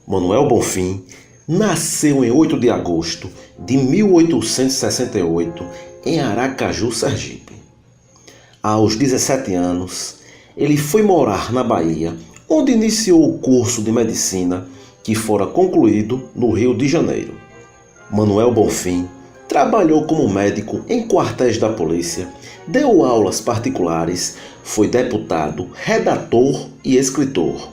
Manuel Bonfim nasceu em 8 de agosto de 1868 em Aracaju, Sergipe. Aos 17 anos, ele foi morar na Bahia, onde iniciou o curso de medicina que fora concluído no Rio de Janeiro. Manuel Bonfim trabalhou como médico em quartéis da polícia, deu aulas particulares, foi deputado, redator e escritor.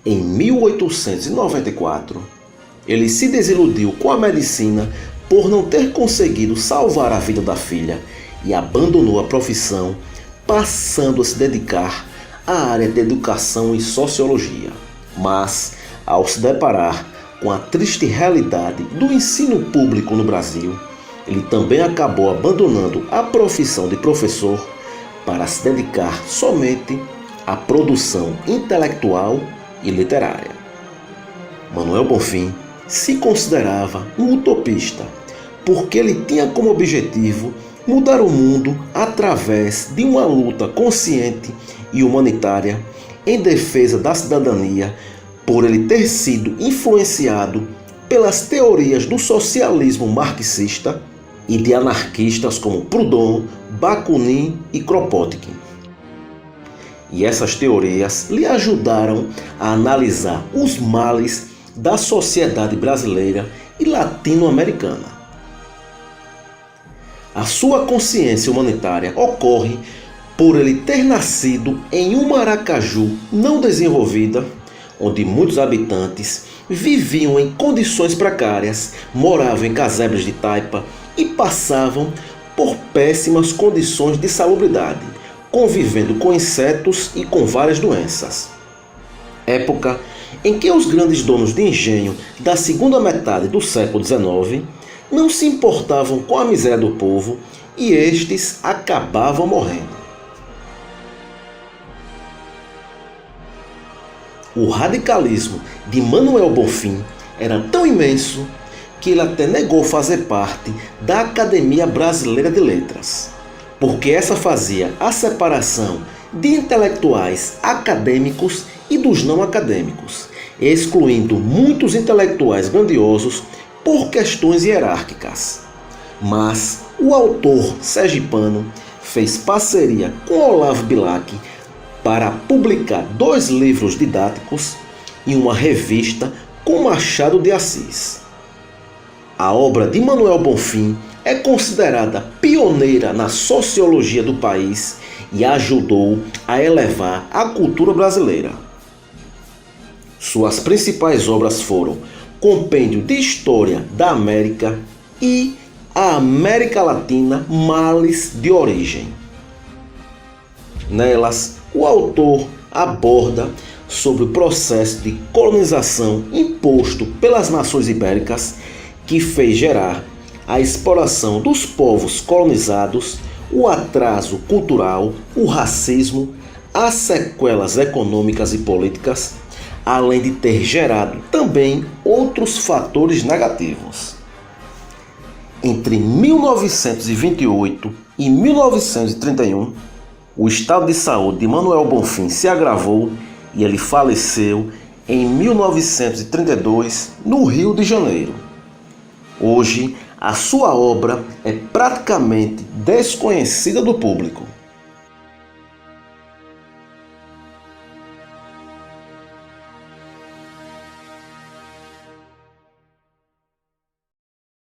Em 1894, ele se desiludiu com a medicina por não ter conseguido salvar a vida da filha e abandonou a profissão, passando a se dedicar à área de educação e sociologia. Mas, ao se deparar com a triste realidade do ensino público no Brasil, ele também acabou abandonando a profissão de professor para se dedicar somente à produção intelectual e literária. Manuel Bonfim se considerava um utopista, porque ele tinha como objetivo mudar o mundo através de uma luta consciente e humanitária em defesa da cidadania, por ele ter sido influenciado pelas teorias do socialismo marxista e de anarquistas como Proudhon, Bakunin e Kropotkin. E essas teorias lhe ajudaram a analisar os males da sociedade brasileira e latino-americana. A sua consciência humanitária ocorre por ele ter nascido em uma Aracaju não desenvolvida, onde muitos habitantes viviam em condições precárias, moravam em casebres de taipa e passavam por péssimas condições de salubridade, convivendo com insetos e com várias doenças. Época em que os grandes donos de engenho da segunda metade do século XIX não se importavam com a miséria do povo e estes acabavam morrendo. O radicalismo de Manuel Bonfim era tão imenso que ele até negou fazer parte da Academia Brasileira de Letras, porque essa fazia a separação de intelectuais acadêmicos e dos não acadêmicos, excluindo muitos intelectuais grandiosos por questões hierárquicas. Mas o autor sergipano fez parceria com Olavo Bilac para publicar 2 livros didáticos e uma revista com Machado de Assis. A obra de Manuel Bonfim é considerada pioneira na sociologia do país e ajudou a elevar a cultura brasileira. Suas principais obras foram Compêndio de História da América e A América Latina, Males de Origem. Nelas, o autor aborda sobre o processo de colonização imposto pelas nações ibéricas que fez gerar a exploração dos povos colonizados, o atraso cultural, o racismo, as sequelas econômicas e políticas, além de ter gerado também outros fatores negativos. Entre 1928 e 1931, o estado de saúde de Manuel Bonfim se agravou e ele faleceu em 1932 no Rio de Janeiro. Hoje, a sua obra é praticamente desconhecida do público.